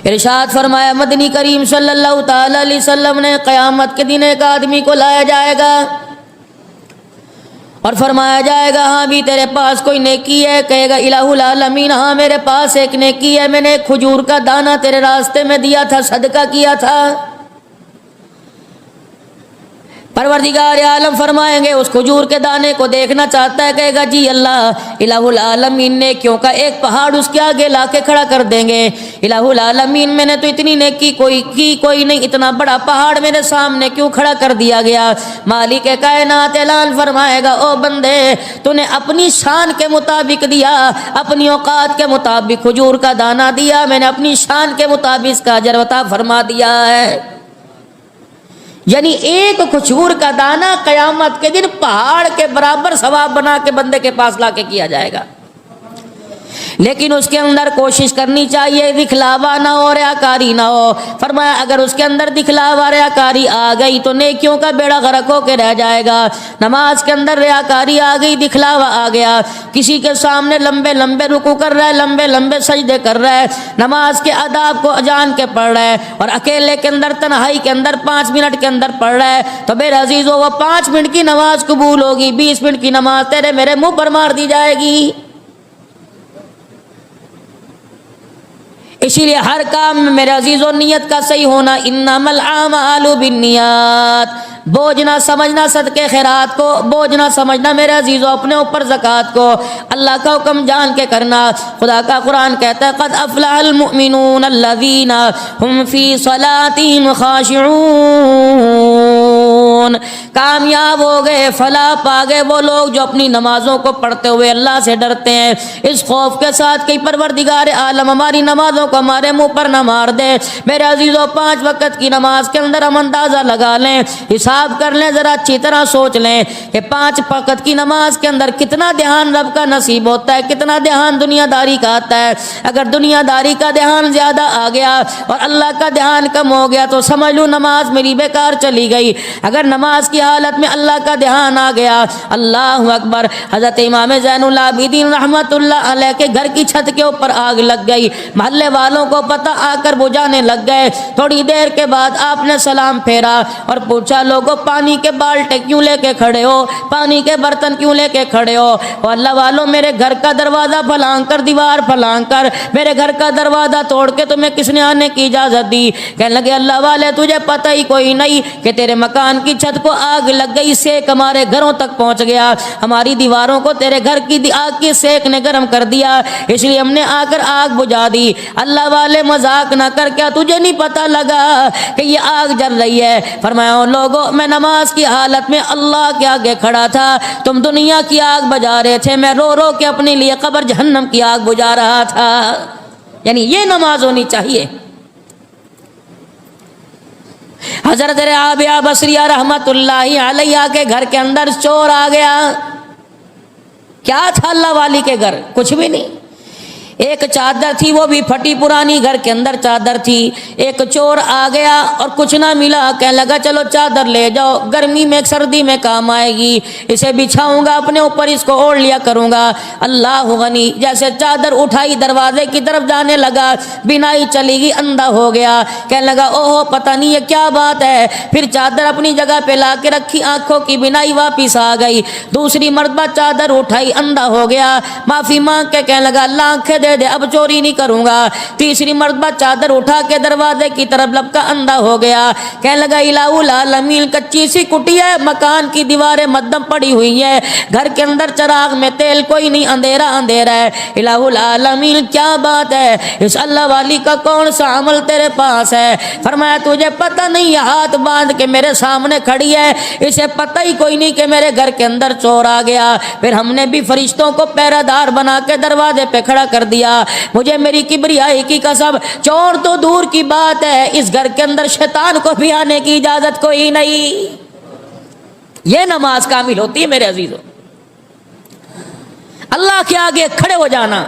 ارشاد فرمایا مدنی کریم صلی اللہ تعالی علیہ وسلم نے قیامت کے دن ایک آدمی کو لایا جائے گا اور فرمایا جائے گا ہاں بھی تیرے پاس کوئی نیکی ہے؟ کہے گا الہ العالمین ہاں میرے پاس ایک نیکی ہے، میں نے ایک کھجور کا دانہ تیرے راستے میں دیا تھا، صدقہ کیا تھا۔ پروردگار عالم فرمائیں گے اس کھجور کے دانے کو دیکھنا چاہتا ہے، کہے گا جی اللہ الہ العالمین نے کیوں کا ایک پہاڑ اس کے آگے لا کے کھڑا کر دیں گے۔ الہ العالمین میں نے تو اتنی نیکی کوئی نہیں، اتنا بڑا پہاڑ میرے سامنے کیوں کھڑا کر دیا گیا؟ مالک کائنات اعلان فرمائے گا او بندے تو نے اپنی شان کے مطابق دیا، اپنی اوقات کے مطابق کھجور کا دانہ دیا، میں نے اپنی شان کے مطابق اس کا اجر عطا فرما دیا ہے۔ یعنی ایک کھجور کا دانہ قیامت کے دن پہاڑ کے برابر ثواب بنا کے بندے کے پاس لا کے کیا جائے گا، لیکن اس کے اندر کوشش کرنی چاہیے دکھلاوا نہ ہو، ریاکاری نہ ہو۔ فرمایا اگر اس کے اندر دکھلاوا ریاکاری آ گئی تو نیکیوں کا بیڑا غرق ہو کے رہ جائے گا۔ نماز کے اندر ریاکاری آ گئی، دکھلاوا آ گیا، کسی کے سامنے لمبے لمبے رکوع کر رہا ہے، لمبے لمبے سجدے کر رہا ہے، نماز کے آداب کو جان کے پڑھ رہا ہے، اور اکیلے کے اندر تنہائی کے اندر 5 منٹ کے اندر پڑھ رہا ہے، تو میرے عزیزو وہ 5 منٹ کی نماز قبول ہوگی، 20 منٹ کی نماز تیرے میرے منہ پر مار دی جائے گی۔ اسی لیے ہر کام میں میرے عزیزو نیت کا صحیح ہونا، انما الاعمال بالنیات، بوجھ نہ سمجھنا صدقے خیرات کو، بوجھ نہ سمجھنا میرے عزیزو اپنے اوپر زکوٰۃ کو، اللہ کا حکم جان کے کرنا۔ خدا کا قرآن کہتا ہے قد افلح المؤمنون الذین هم فی صلاتهم خاشعون، کامیاب ہو گئے، فلاح پا گئے وہ لوگ جو اپنی نمازوں کو پڑھتے ہوئے اللہ سے ڈرتے ہیں، اس خوف کے ساتھ کہ پروردگار عالم ہماری نمازوں کو ہمارے منہ پر نہ مار دے۔ میرے عزیزو 5 وقت کی نماز کے اندر ہم اندازہ لگا لیں، حساب کر لیں، ذرا اچھی طرح سوچ لیں کہ 5 وقت کی نماز کے اندر کتنا دھیان رب کا نصیب ہوتا ہے، کتنا دھیان دنیا داری کا آتا ہے۔ اگر دنیا داری کا دھیان زیادہ آ گیا اور اللہ کا دھیان کم ہو گیا تو سمجھ لو نماز میری بیکار چلی گئی۔ اگر نماز کی حالت میں اللہ کا دھیان آ گیا، اللہ اکبر، حضرت امام زین العابدین رحمت اللہ علیہ کے گھر کی چھت کے اوپر آگ لگ گئی، محلے والوں کو پتہ، آ کر بجھانے لگ گئے۔ تھوڑی دیر کے بعد آپ نے سلام پھیرا اور پوچھا لوگوں پانی کے بالٹے کیوں لے کے کھڑے ہو، پانی کے برتن کیوں لے کے کھڑے ہو؟ اور اللہ والوں میرے گھر کا دروازہ پھلانگ کر، دیوار پھلانگ کر میرے گھر کا دروازہ توڑ کے تمہیں کس نے آنے کی اجازت دی؟ کہنے لگے اللہ والے تجھے پتہ ہی کوئی نہیں کہ تیرے مکان کی چھت کو آگ لگ گئی، سیک ہمارے گھروں تک پہنچ گیا، ہماری دیواروں کو تیرے گھر کی آگ کی سیک نے گرم کر دیا، اس لیے ہم نے آ کر آگ بجھا دی۔ اللہ والے مذاق نہ کر، کیا تجھے نہیں پتہ لگا کہ یہ آگ جل رہی ہے؟ فرمایا لوگوں میں نماز کی حالت میں اللہ کے آگے کھڑا تھا، تم دنیا کی آگ بجھا رہے تھے، میں رو رو کے اپنے لیے قبر جہنم کی آگ بجھا رہا تھا۔ یعنی یہ نماز ہونی چاہیے۔ حضرت رابعہ بصریہ رحمت اللہ علیہ کے گھر کے اندر چور آ گیا۔ کیا تھا اللہ والی کے گھر؟ کچھ بھی نہیں، ایک چادر تھی وہ بھی پھٹی پرانی، گھر کے اندر چادر تھی۔ ایک چور آ گیا اور کچھ نہ ملا، کہنے لگا چلو چادر لے جاؤ، گرمی میں سردی میں کام آئے گی، اسے بچھاؤں گا اپنے اوپر، اس کو اوڑھ لیا کروں گا۔ اللہ غنی، جیسے چادر اٹھائی دروازے کی طرف جانے لگا، بینائی چلی گئی، اندھا ہو گیا۔ کہنے لگا اوہو پتہ نہیں یہ کیا بات ہے، پھر چادر اپنی جگہ پہ لا کے رکھی، آنکھوں کی بینائی واپس آ گئی۔ دوسری مرتبہ چادر اٹھائی، اندھا ہو گیا، معافی مانگ کے کہنے لگا اللہ آنکھیں دے دے، اب چوری نہیں کروں گا۔ تیسری مرتبہ چادر اٹھا کے دروازے کی طرف لپکا، اندھا ہو گیا۔ کہنے لگا الہ العالمین، کچی سی کٹیا ہے، مکان کی دیواریں مدھم پڑی ہوئی ہیں، گھر کے اندر چراغ میں تیل کوئی نہیں، اندھیرا اندھیرا ہے۔ الہ العالمین کیا بات ہے، اس اللہ والی کا کون سا عمل تیرے پاس ہے؟ فرمایا تجھے پتہ نہیں یہ ہاتھ باندھ کے میرے سامنے کھڑی ہے، اسے پتہ ہی کوئی نہیں کہ میرے گھر کے اندر چور آ گیا۔ پھر ہم نے بھی فرشتوں کو پہرہ دار بنا کے دروازے پہ کھڑا کر دیا۔ مجھے میری کبریائی کی قسم، چور تو دور کی بات ہے، اس گھر کے اندر شیطان کو بھی آنے کی اجازت کوئی نہیں۔ یہ نماز کامل ہوتی ہے میرے عزیزوں، اللہ کے آگے کھڑے ہو جانا۔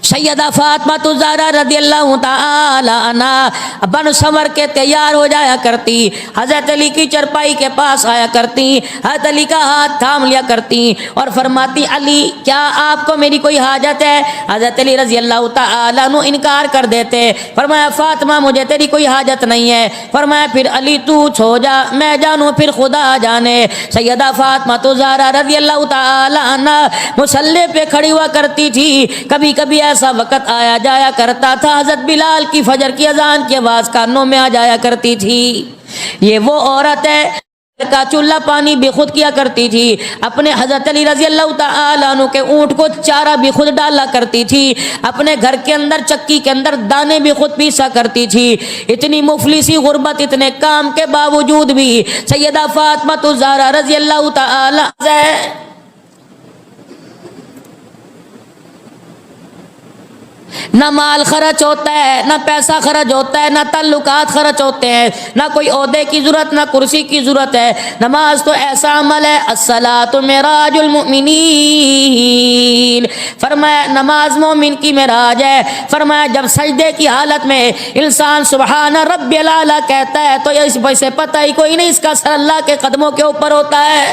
سیدہ فاطمہ الزہرا رضی اللہ تعالی عنہا بن سنور کے تیار ہو جایا کرتی، حضرت علی کی چرپائی کے پاس آیا کرتی، حضرت علی کا ہاتھ تھام لیا کرتی اور فرماتی علی کیا آپ کو میری کوئی حاجت ہے؟ حضرت علی رضی اللہ تعالی عنہ انکار کر دیتے، فرمایا فاطمہ مجھے تیری کوئی حاجت نہیں ہے، فرمایا پھر علی تو چھو جا میں جانوں پھر خدا جانے۔ سیدہ فاطمہ الزہرا رضی اللہ تعالی عنہا مصلی پہ کھڑی ہوا کرتی تھی، کبھی کبھی ایسا وقت آیا جایا کرتا تھا حضرت بلال کی فجر کی اذان کی آواز کانوں میں آ جایا کرتی تھی۔ یہ وہ عورت ہے کا چولہا پانی بھی خود کیا کرتی تھی، اپنے حضرت علی رضی اللہ تعالی عنہ کے اونٹ کو چارہ بھی خود ڈالا کرتی تھی، اپنے گھر کے اندر چکی کے اندر دانے بھی خود پیسا کرتی تھی۔ اتنی مفلسی غربت اتنے کام کے باوجود بھی سیدہ فاطمہ الزہرا رضی اللہ تعالی عنہا نہ مال خرچ ہوتا ہے، نہ پیسہ خرچ ہوتا ہے، نہ تعلقات خرچ ہوتے ہیں، نہ کوئی عہدے کی ضرورت، نہ کرسی کی ضرورت ہے۔ نماز تو ایسا عمل ہے، الصلاۃ معراج المؤمنین، فرمایا نماز مومن کی معراج ہے۔ فرمایا جب سجدے کی حالت میں انسان سبحان ربی الاعلی کہتا ہے تو اس سے پتہ ہی کوئی نہیں اس کا سر اللہ کے قدموں کے اوپر ہوتا ہے۔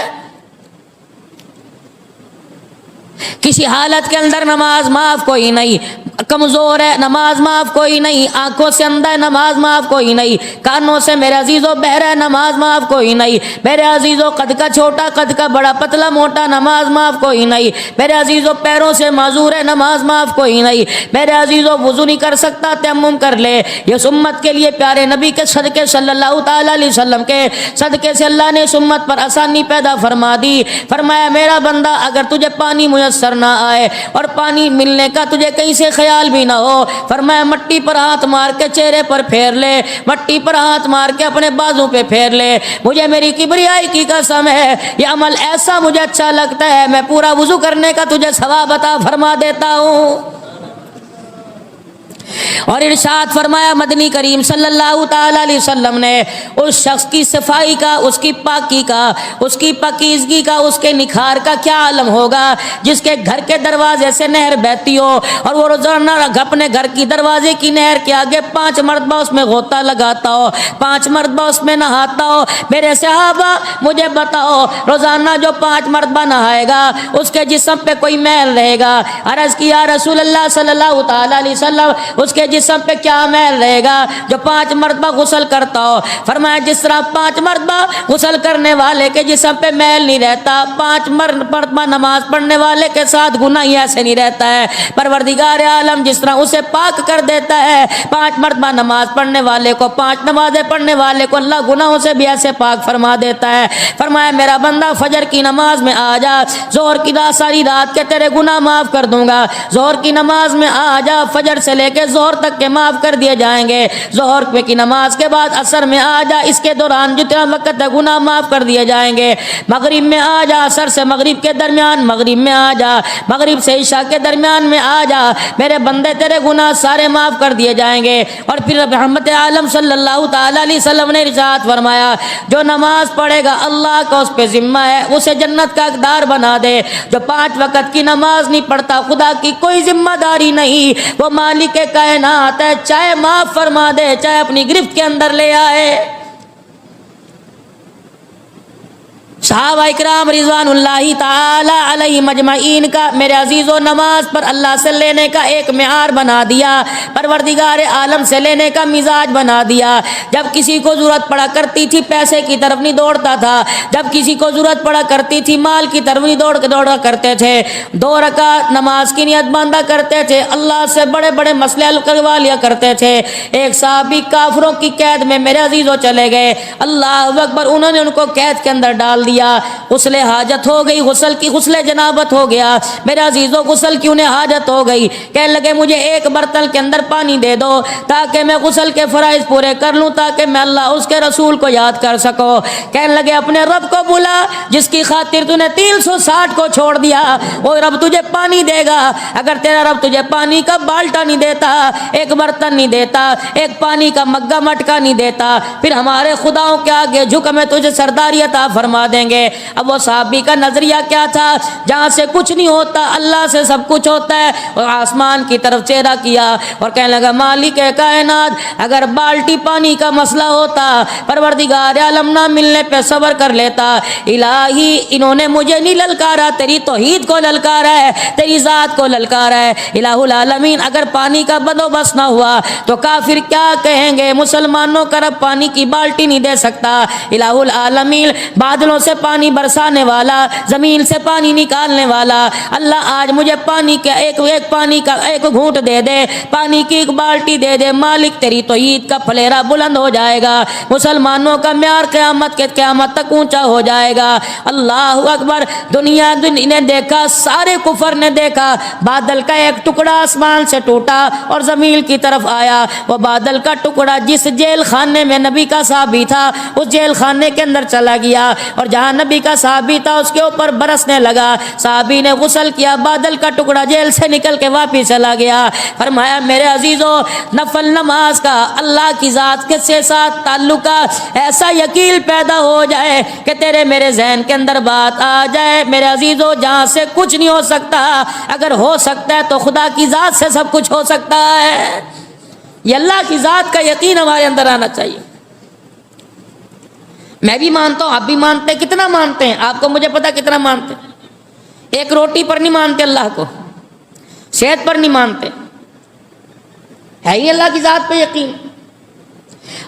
کسی حالت کے اندر نماز معاف کوئی نہیں، کمزور ہے نماز معاف کوئی نہیں، آنکھوں سے اندھا ہے نماز معاف کوئی نہیں، کانوں سے میرے عزیزو بہرا ہے نماز معاف کوئی نہیں، میرے عزیزو قد کا چھوٹا قد کا بڑا پتلا موٹا نماز معاف کوئی نہیں، میرے عزیزو پیروں سے معذور ہے نماز معاف کوئی نہیں، میرے عزیزو وضو نہیں کر سکتا تیمم کر لے۔ یہ امت کے لیے پیارے نبی کے صدقے صلی اللہ تعالی علیہ وسلم کے صدقے سے اللہ نے اس امت پر آسانی پیدا فرما دی۔ فرمایا میرا بندہ اگر تجھے پانی میسر نہ آئے اور پانی ملنے کا تجھے کہیں سے خیال بھی نہ ہو، فرمایا مٹی پر ہاتھ مار کے چہرے پر پھیر لے، مٹی پر ہاتھ مار کے اپنے بازو پہ پھیر لے۔ مجھے میری کبریائی کی قسم ہے یہ عمل ایسا مجھے اچھا لگتا ہے میں پورا وضو کرنے کا تجھے ثواب عطا فرما دیتا ہوں۔ اور ارشاد فرمایا مدنی کریم صلی اللہ تعالی علیہ وسلم نے اس شخص کی صفائی کا، اس کی پاکی کا، اس کی پاکیزگی کا، اس کے نکھار کا کیا عالم ہوگا جس کے گھر کے دروازے سے نہر بہتی ہو اور وہ روزانہ اپنے گھر کی دروازے کی نہر کے آگے 5 مرتبہ اس میں غوطہ لگاتا ہو، 5 مرتبہ اس میں نہاتا ہو۔ میرے صحابہ مجھے بتاؤ روزانہ جو 5 مرتبہ نہائے گا اس کے جسم پہ کوئی میل رہے گا؟ عرض کیا رسول اللہ صلی اللہ تعالی علیہ وسلم اس کے جسم پہ کیا میل رہے گا جو 5 مرتبہ غسل کرتا ہو؟ فرمایا جس طرح 5 مرتبہ غسل کرنے والے کے جسم پہ میل نہیں رہتا، 5 مرتبہ نماز پڑھنے والے کے ساتھ گناہ ہی ایسے نہیں رہتا ہے۔ پروردگار عالم جس طرح اسے پاک کر دیتا ہے 5 مرتبہ نماز پڑھنے والے کو، 5 نمازیں پڑھنے والے کو اللہ گناہوں سے بھی ایسے پاک فرما دیتا ہے۔ فرمایا میرا بندہ فجر کی نماز میں آ جا، ظہر کی ساری رات کے تیرے گناہ معاف کر دوں گا۔ ظہر کی نماز میں آ جا، فجر سے لے کے ظہر تک کے معاف کر دیے جائیں گے۔ ظہر کی نماز کے بعد عصر میں آ جا، اس کے دوران جتنا وقت ہے گناہ معاف کر دیے جائیں گے۔ مغرب میں آ جا، عصر سے مغرب کے درمیان مغرب میں آ جا، مغرب سے عشاء کے درمیان میں آ جا، میرے بندے تیرے گناہ سارے معاف کر دیے جائیں گے۔ اور پھر رحمت عالم صلی اللہ تعالی علیہ وسلم نے ارشاد فرمایا جو نماز پڑھے گا اللہ کا اس پہ ذمہ ہے اسے جنت کا حقدار بنا دے۔ جو 5 وقت کی نماز نہیں پڑھتا خدا کی کوئی ذمہ داری نہیں، وہ مالک کائنات ہے، چاہے معاف فرما دے چاہے اپنی گرفت کے اندر لے آئے۔ صحابہ اکرام رضوان اللہ تعالی علیہ مجمعین کا میرے عزیزو نماز پر اللہ سے لینے کا ایک معیار بنا دیا، پروردگار عالم سے لینے کا مزاج بنا دیا۔ جب کسی کو ضرورت پڑا کرتی تھی پیسے کی طرف نہیں دوڑتا تھا، جب کسی کو ضرورت پڑا کرتی تھی مال کی طرف نہیں دوڑا کرتے تھے، 2 رکعت نماز کی نیت باندھا کرتے تھے، اللہ سے بڑے بڑے مسئلے حل کروا لیا کرتے تھے۔ ایک صحابی کافروں کی قید میں میرے عزیزو چلے گئے، اللہ اکبر، انہوں نے ان کو قید کے اندر ڈال دیا، غسل حاجت ہو گئی، غسل جنابت ہو گیا، میرے عزیزو غسل کی انہیں حاجت ہو گئی، کہنے لگے مجھے ایک برتن کے اندر پانی دے دو تاکہ میں غسل کے فرائض پورے کر لوں، تاکہ میں اللہ اس کے رسول کو یاد کر سکوں۔ کہنے لگے اپنے رب کو بلا جس کی خاطر تو نے 360 کو چھوڑ دیا، وہ رب تجھے پانی دے گا۔ اگر تیرا رب تجھے پانی کا بالٹا نہیں دیتا، ایک برتن نہیں دیتا، ایک پانی کا مگا مٹکا نہیں دیتا، پھر ہمارے خداؤں کے آگے جھک میں تجھے سرداری عطا فرما دیں مانگیں گے۔ اب وہ صحابی کا نظریہ کیا تھا؟ جہاں سے کچھ نہیں ہوتا اللہ سے سب کچھ ہوتا ہے، اور آسمان کی طرف چہرہ کیا اور کہنے لگا مالک کائنات، اگر بالٹی پانی کا مسئلہ ہوتا پروردگار عالم نہ ملنے پہ صبر کر لیتا، الہی انہوں نے مجھے نہیں للکارا، تیری توحید کو للکارا ہے، تیری ذات کو للکارا ہے۔ الہ العالمین اگر پانی کا بندوبست نہ ہوا تو کافر کیا کہیں گے؟ مسلمانوں کا رب پانی کی بالٹی نہیں دے سکتا۔ الہ العالمین بادلوں سے پانی برسانے والا، زمین سے پانی نکالنے والا اللہ آج مجھے پانی کا ایک گھونٹ دے دے، پانی کی ایک بالٹی دے دے، مالک تیری توحید کا پھلیرا بلند ہو جائے گا، مسلمانوں کا معیار قیامت تک اونچا ہو جائے گا۔ اللہ اکبر۔ دنیا نے دیکھا، سارے کفر نے دیکھا، بادل کا ایک ٹکڑا آسمان سے ٹوٹا اور زمین کی طرف آیا۔ وہ بادل کا ٹکڑا جس جیل خانے میں نبی کا صحابی تھا اس جیل خانے کے اندر چلا گیا، اور جہاں نبی کا صحابی تھا اس کے اوپر برسنے لگا۔ صحابی نے غسل کیا، بادل کا ٹکڑا جیل سے نکل کے واپس چلا گیا۔ فرمایا میرے عزیزو، نفل نماز کا اللہ کی ذات کے ساتھ تعلق کا ایسا یقین پیدا ہو جائے کہ تیرے میرے ذہن کے اندر بات آ جائے، میرے عزیزو جہاں سے کچھ نہیں ہو سکتا اگر ہو سکتا ہے تو خدا کی ذات سے سب کچھ ہو سکتا ہے۔ یہ اللہ کی ذات کا یقین ہمارے اندر آنا چاہیے۔ میں بھی مانتا ہوں، آپ بھی مانتے ہیں، کتنا مانتے ہیں آپ کو مجھے پتا کتنا مانتے ہیں۔ ایک روٹی پر نہیں مانتے اللہ کو، صحت پر نہیں مانتے، ہے ہی اللہ کی ذات پہ یقین۔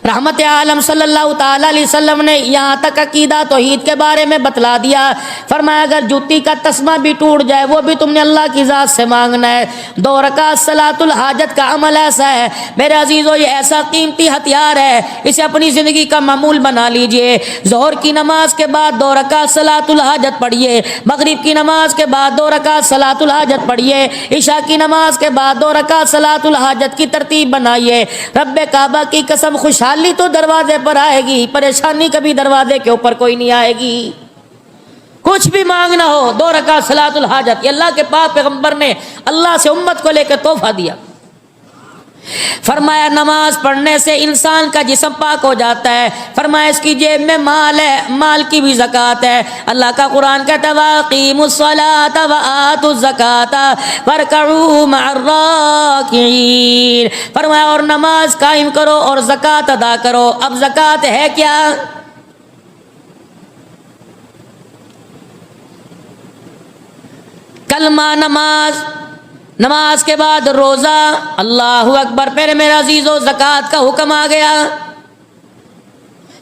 رحمت عالم صلی اللہ تعالی علیہ وسلم نے یہاں تک عقیدہ توحید کے بارے میں بتلا دیا، فرمایا اگر جوتی کا تسمہ بھی ٹوٹ جائے وہ بھی تم نے اللہ کی ذات سے مانگنا ہے۔ 2 رکعت صلاۃ الحاجت کا عمل ایسا ہے میرے عزیزو، یہ ایسا قیمتی ہتھیار ہے، اسے اپنی زندگی کا معمول بنا لیجئے۔ ظہر کی نماز کے بعد 2 رکعت صلاۃ الحاجت پڑھیے، مغرب کی نماز کے بعد 2 رکعت صلاۃ الحاجت پڑھیے، عشاء کی نماز کے بعد 2 رکعت صلاۃ الحاجت کی ترتیب بنائیے۔ رب کعبہ کی قسم خوشحالی تو دروازے پر آئے گی، پریشانی کبھی دروازے کے اوپر کوئی نہیں آئے گی۔ کچھ بھی مانگنا ہو 2 رکعت صلاۃ الحاجت، یہ اللہ کے پاک پیغمبر نے اللہ سے امت کو لے کے تحفہ دیا۔ فرمایا نماز پڑھنے سے انسان کا جسم پاک ہو جاتا ہے، فرمایا اس کی جیب میں مال ہے، مال کی بھی زکوٰۃ ہے۔ اللہ کا قرآن کہتا ہے وَأَقِیمُوا الصَّلَاةَ وَآتُوا الزَّکَاةَ وَارْکَعُوا مَعَ الرَّاکِعِینَ، فرمایا اور نماز قائم کرو اور زکوٰۃ ادا کرو۔ اب زکوٰۃ ہے کیا؟ کلمہ، نماز کے بعد روزہ، اللہ اکبر۔ پھر میرے عزیزو زکوٰۃ کا حکم آ گیا۔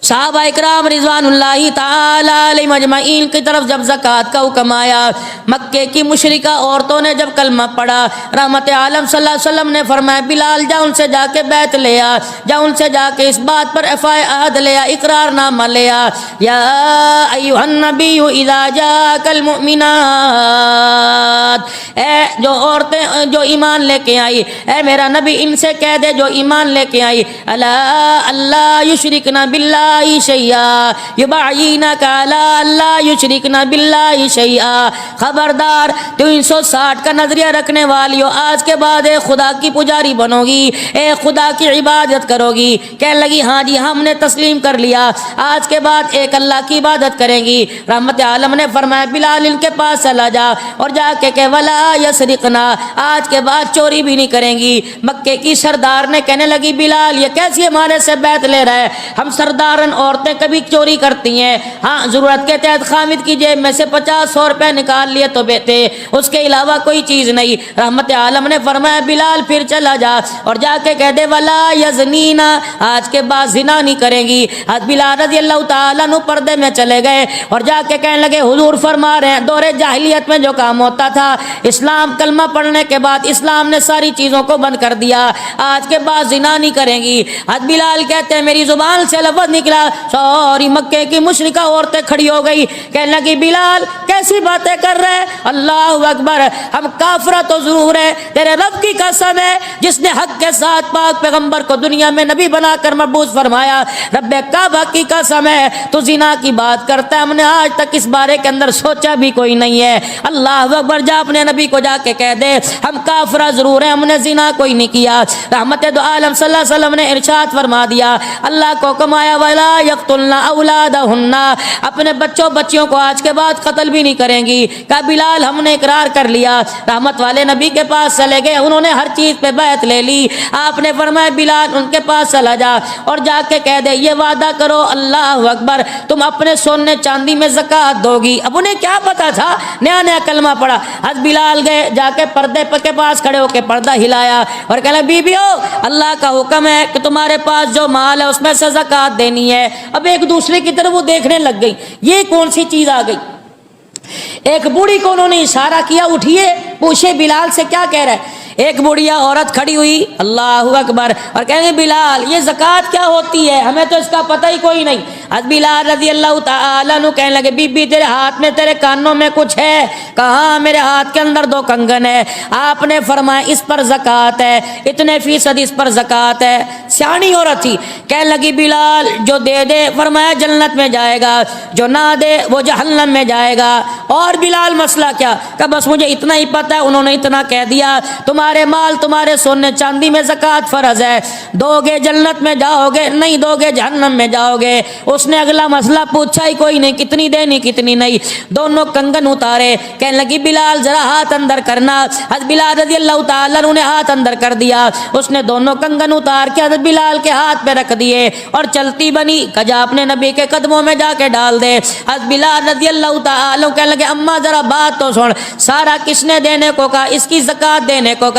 صحابہ اکرام رضوان اللہ تعالی علیہم اجمعین کی طرف جب زکوٰۃ کا حکم آیا، مکے کی مشرکہ عورتوں نے جب کلمہ پڑھا، رحمت عالم صلی اللہ علیہ وسلم نے فرمایا بلال جا ان سے جا کے بیعت لے آ، جا ان سے جا کے اس بات پر ایفائے عہد لے آ، اقرار نامہ لے آ۔ یا ایھا النبی اذا جاءک المؤمنات، اے جو عورتیں جو ایمان لے کے آئی، اے میرا نبی ان سے کہہ دے جو ایمان لے کے آئی، الا اللہ یشرکن باللہ شیئا یبعینک علی اللہ یشرکن باللہ شیئا، خبردار 360 کا نظریہ رکھنے والیو، آج کے بعد ایک خدا کی پجاری بنو گی، ایک خدا کی عبادت کرو گی۔ کہنے لگی ہاں جی ہم نے تسلیم کر لیا، آج کے بعد ایک اللہ کی عبادت کریں گی۔ رحمت عالم نے فرمایا بلال ان کے پاس چلا جا اور جا کے کہ ولا یسرقنا، آج کے بعد چوری بھی نہیں کریں گی۔ مکے کی سردار نے کہنے لگی بلال یہ کیسی ہمارے سے بیعت لے رہا ہے، ہم سردارن عورتیں کبھی چوری کرتی ہیں، ہاں ضرورت کے تحت خامد کی جیب میں سے 50-100 روپے نکال لیے تو بیٹے، اس کے علاوہ کوئی چیز نہیں۔ رحمت عالم نے فرمایا بلال پھر چلا جا اور جا کے کہہ دے ولا یزنینا، آج کے بعد زنا نہیں کریں گی۔ بلال رضی اللہ تعالیٰ عنہ پردے میں چلے گئے اور جا کے کہنے لگے حضور فرما رہے ہیں دور جاہلیت میں جو کام ہوتا تھا، اسلام کلمہ پڑھنے کے بعد اسلام نے ساری چیزوں کو بند کر دیا، آج کے بعد زنا نہیں کریں گی۔ بلال کہتے ہیں میری زبان سے لفظ نکلا، ساری مکے کی مشرکہ عورتیں کھڑی ہو گئی، کہنے لگی بلال کیسی باتیں کر رہے ہیں، اللہ اکبر، ہم کافرہ تو ضرور ہے، تیرے رب کی قسم ہے جس نے حق کے ساتھ پاک پیغمبر کو دنیا میں نبی بنا کر مبعوث فرمایا، رب کعبہ کی قسم ہے تو زنا کی بات کرتا ہے، ہم نے آج تک اس بارے کے اندر سوچا بھی کوئی نہیں ہے۔ اللہ اکبر، جا اپنے نبی کو جا کے کہہ دے ہم کافرہ ضرور ہیں، ہم نے زنا کوئی نہیں کیا۔ رحمت دو عالم صلی اللہ علیہ وسلم نے ارشاد فرما دیا، اللہ کو حکم آیا ولا ولا یقتلن اولادہن، اپنے بچوں بچیوں کو آج کے بعد قتل بھی نہیں کریں گی۔ کہا بلال ہم نے اقرار کر لیا۔ رحمت والے نبی کے پاس چلے گئے، انہوں نے ہر چیز پہ بیعت لے لی۔ آپ نے فرمایا بلال ان کے پاس چلا جا اور جا کے کہہ دے یہ وعدہ کرو اللہ اکبر تم اپنے سونے چاندی میں زکوٰۃ دو گی۔ اب انہیں کیا پتا تھا، نیا نیا کلمہ پڑا۔ حضرت بلال گئے، جا کے پردے کے پاس کھڑے ہو کے پردہ ہلایا اور کہنے بیبیو اللہ کا حکم ہے کہ تمہارے پاس جو مال ہے اس میں سے زکوٰۃ دینی ہے۔ اب ایک دوسرے کی طرف وہ دیکھنے لگ گئی، یہ کون سی چیز آ گئی۔ ایک بوڑھی کو انہوں نے اشارہ کیا، اٹھیے پوچھے بلال سے کیا کہہ رہا ہے۔ ایک بوڑھیا عورت کھڑی ہوئی اللہ اکبر اور کہیں گے بلال یہ زکوٰۃ کیا ہوتی ہے، ہمیں تو اس کا پتہ ہی کوئی نہیں۔ حضرت بلال رضی اللہ تعالیٰ عنہ کہنے لگے بی بی تیرے ہاتھ میں تیرے کانوں میں کچھ ہے؟ کہاں میرے ہاتھ کے اندر 2 کنگن ہے۔ آپ نے فرمایا اس پر زکوٰۃ ہے، اتنے فیصد اس پر زکوٰۃ ہے۔ سیانی عورت تھی، کہنے لگی بلال جو دے دے فرمایا جنت میں جائے گا، جو نہ دے وہ جہنم میں جائے گا۔ اور بلال مسئلہ کیا؟ کہ بس مجھے اتنا ہی پتہ ہے، انہوں نے اتنا کہہ دیا تمہارے مال تمہارے سونے چاندی میں زکوٰۃ فرض ہے، دو گے جنت میں جاؤ گے، نہیں دو گے جہنم میں جاؤ گے۔ اس نے اگلا مسئلہ پوچھا ہی کوئی نہیں، کتنی دینی کتنی نہیں۔ دونوں کنگن اتارے، کہنے لگی بلال ذرا ہاتھ اندر کرنا۔ حضرت بلال رضی اللہ تعالیٰ عنہ نے ہاتھ اندر کر دیا، اس نے دونوں کنگن اتار کے حضرت بلال کے ہاتھ پہ رکھ دیے اور چلتی بنی، کجا اپنے نبی کے قدموں میں جا کے ڈال دے۔ حضرت بلال رضی اللہ تعالیٰ کہنے لگے اماں ذرا بات تو سن، سارا کس نے دینے کو کہا؟ اس کی زکوٰۃ دینے کو کہا۔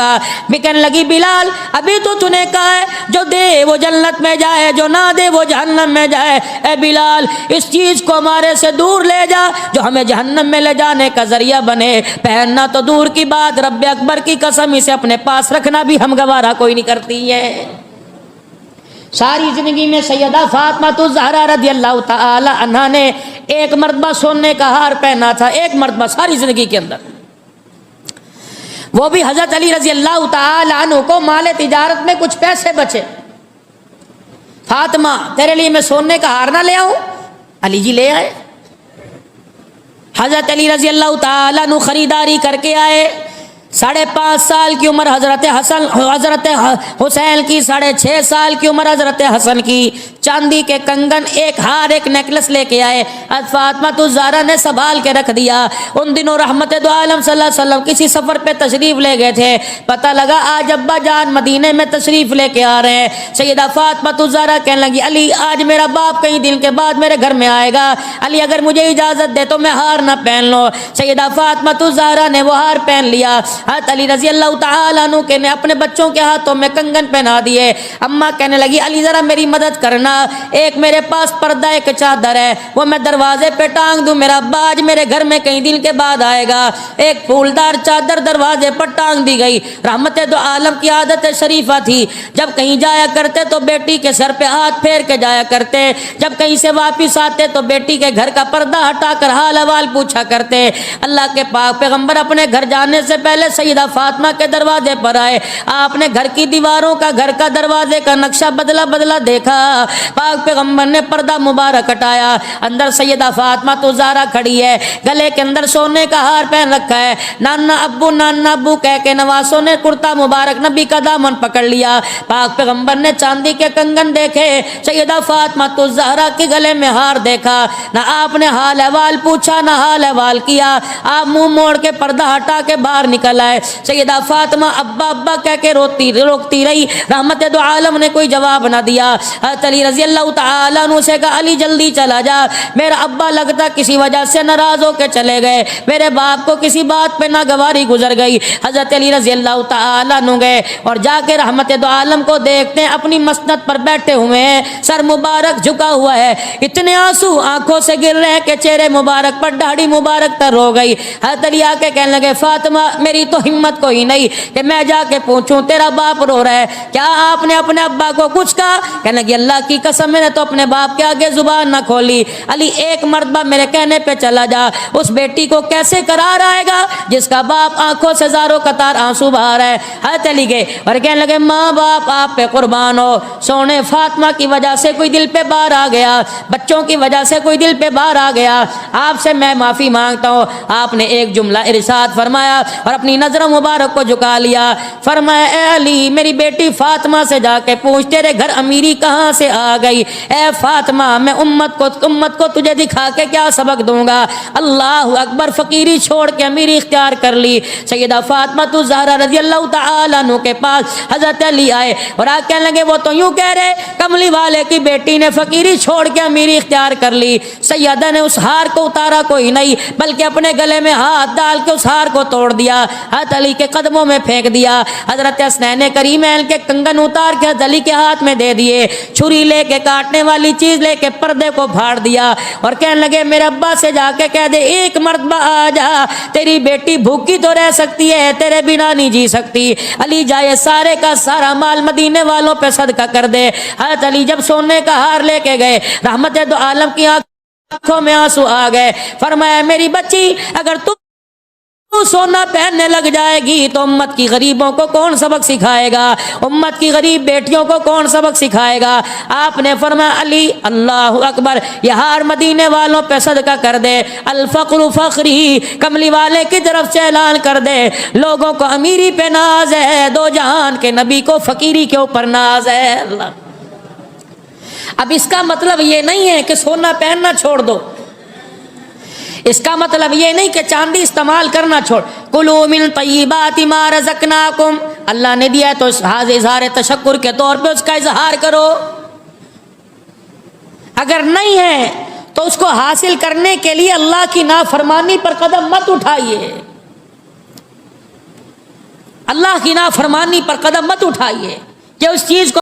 بھی کہنے لگی بلال ابھی تو نے کہا ہے جو دے وہ جنت میں جائے، جو نہ دے وہ جہنم میں جائے۔ اے بلال اس چیز کو ہمارے سے دور لے جا جو ہمیں جہنم میں لے جانے کا ذریعہ بنے۔ پہننا تو دور کی بات، رب اکبر کی قسم اسے اپنے پاس رکھنا بھی ہم گوارا کوئی نہیں کرتی ہے۔ ساری زندگی میں سیدہ فاطمہ الزہرا رضی اللہ تعالی عنہا نے ایک مرتبہ سونے کا ہار پہنا تھا، ایک مرتبہ ساری زندگی کے اندر، وہ بھی حضرت علی رضی اللہ تعالی عنہ کو مال تجارت میں کچھ پیسے بچے۔ فاطمہ تیرے لیے میں سونے کا ہار نہ لے آؤں؟ علی جی لے آئے۔ حضرت علی رضی اللہ تعالی عنہ خریداری کر کے آئے۔ 5.5 سال کی عمر حضرت حسین کی، 6.5 سال کی عمر حضرت حسن کی، چاندی کے کنگن، ایک ہار، ایک نیکلس لے کے آئے۔ فاطمہ الزہرا نے سنبھال کے رکھ دیا۔ ان دنوں رحمت دو عالم صلی اللہ علیہ وسلم کسی سفر پہ تشریف لے گئے تھے، پتہ لگا آج ابا جان مدینے میں تشریف لے کے آ رہے ہیں۔ سیدہ فاطمہ الزہرا کہنے لگی علی آج میرا باپ کئی دن کے بعد میرے گھر میں آئے گا، علی اگر مجھے اجازت دے تو میں ہار نہ پہن لو۔ سیدہ فاطمہ الزہرا نے وہ ہار پہن لیا۔ حضرت علی رضی اللہ تعالیٰ عنہ کے نے اپنے بچوں کے ہاتھوں میں کنگن پہنا دیے۔ اماں کہنے لگی علی ذرا میری مدد کرنا، ایک میرے پاس پردہ ایک چادر ہے، وہ میں دروازے پہ ٹانگ دوں، میرا ابا آج میرے گھر میں کئی دن کے بعد آئے گا۔ ایک پھولدار چادر دروازے پر ٹانگ دی گئی۔ رحمت دو عالم کی عادت شریفہ تھی، جب کہیں جایا کرتے تو بیٹی کے سر پہ ہاتھ پھیر کے جایا کرتے، جب کہیں سے واپس آتے تو بیٹی کے گھر کا پردہ ہٹا کر حال احوال پوچھا کرتے۔ اللہ کے پاک پیغمبر اپنے گھر جانے سے پہلے سیدہ فاطمہ کے دروازے پر آئے، آپ نے گھر کی دیواروں کا، گھر کا دروازے کا نقشہ بدلا دیکھا۔ پاک پیغمبر نے پردہ مبارک ہٹایا، اندر سیدہ فاطمہ الزہرا کھڑی ہے، گلے کے اندر سونے کا ہار پہن رکھا ہے، نانا ابو کہہ کے نواسوں نے کرتا مبارک نبی کا دامن پکڑ لیا۔ پاک پیغمبر نے چاندی کے کنگن دیکھے، سیدہ فاطمہ الزہرا کے گلے میں ہار دیکھا، نہ آپ نے حال احوال پوچھا نہ حال احوال کیا، آپ منہ موڑ کے پردہ ہٹا کے باہر نکل آئے۔ سیدہ فاطمہ ابا کہہ کے روکتی رہی، رحمت دو عالم نے کوئی جواب نہ دیا۔ حضرت علی رضی اللہ تعالیٰ عنہ سے کہا علی جلدی چلا جا، میرا ابا لگتا کسی وجہ سے ناراض ہو کے چلے گئے، میرے باپ کو کسی بات پہ ناگواری گزر گئی۔ حضرت علی رضی اللہ تعالیٰ عنہ گئے اور جا کے رحمت دو عالم کو دیکھتے ہیں اپنی مسند پر بیٹھے ہوئے ہیں، سر مبارک جھکا ہوا ہے، اتنے آنسو آنکھوں سے گر رہے ہیں کہ چہرے مبارک پر داڑھی مبارک تر ہو گئی۔ حضرت علی آ کے کہنے لگے فاطمہ میری تو ہمت کوئی نہیں کہ میں جا کے پوچھوں تیرا باپ رو رہا ہے، کیا آپ نے اپنے ابا کو کچھ کہا؟ کہنے لگی اللہ کی قسم میں نے تو اپنے باپ کے آگے زبان نہ کھولی۔ علی ایک مرتبہ میرے کہنے پہ چلا جا، اس بیٹی کو کیسے قرار آئے گا جس کا باپ آنکھوں سے زاروں قطار آنسو بہا رہا ہے۔ حضرت علی گئے اور کہنے لگے ماں باپ آپ پہ قربان ہو، سونے فاطمہ کی وجہ سے کوئی دل پہ بار آ گیا، بچوں کی وجہ سے کوئی دل پہ بار آ گیا، آپ سے میں معافی مانگتا ہوں۔ آپ نے ایک جملہ ارشاد فرمایا اور اپنی نظر مبارک کو جھکا لیا، فرمایا اے علی میری بیٹی فاطمہ سے جا کے پوچھ تیرے گھر امیری کہاں سے آ آ گئی، اے فاطمہ میں امت کو تجھے دکھا کے کیا سبق دوں گا؟ اللہ اکبر، فقیری چھوڑ کے امیری اختیار کر لی۔ سیدہ فاطمہ الزہرا رضی اللہ تعالیٰ عنہ کے پاس حضرت علی آئے اور آ کہنے لگے وہ تو یوں کہہ رہے کملی والے کی بیٹی نے فقیری چھوڑ کے امیری اختیار کر لی۔ سیدہ نے اس ہار کو اتارا کوئی نہیں، بلکہ اپنے گلے میں ہاتھ ڈال کے اس ہار کو توڑ دیا، حضرت علی کے قدموں میں پھینک دیا۔ حضرت حسنین کریمین کے کنگن اتار کے حضرت علی کے ہاتھ میں دے دیے، چھری لے کے کاٹنے والی چیز لے کے پردے کو پھاڑ دیا اور کہنے لگے میرے ابا سے جا کے کہہ دے ایک مرتبہ آ جا، تیری بیٹی بھوکی تو رہ سکتی ہے، تیرے بنا نہیں جی سکتی۔ علی جائے سارے کا سارا مال مدینے والوں پہ صدقہ کر دے۔ حضرت علی جب سونے کا ہار لے کے گئے، رحمت دو عالم کی آنکھوں میں آنسو آ گئے، فرمایا میری بچی اگر تم سونا پہننے لگ جائے گی تو امت کی غریبوں کو کون سبق سکھائے گا؟ امت کی غریب بیٹیوں کو کون سبق سکھائے گا؟ آپ نے فرمایا علی اللہ اکبر، یہ ہار مدینے والوں پہ صدقہ کر دے، الفقر فخری، کملی والے کی طرف سے اعلان کر دے لوگوں کو امیری پہ ناز ہے، دو جہان کے نبی کو فقیری کے اوپر ناز ہے۔ اللہ، اب اس کا مطلب یہ نہیں ہے کہ سونا پہننا چھوڑ دو، اس کا مطلب یہ نہیں کہ چاندی استعمال کرنا چھوڑ، کلوا من طیبات ما رزقناکم، اللہ نے دیا تو اظہار تشکر کے طور پہ اس کا اظہار کرو، اگر نہیں ہے تو اس کو حاصل کرنے کے لیے اللہ کی نافرمانی پر قدم مت اٹھائیے، اللہ کی نافرمانی پر قدم مت اٹھائیے کہ اس چیز کو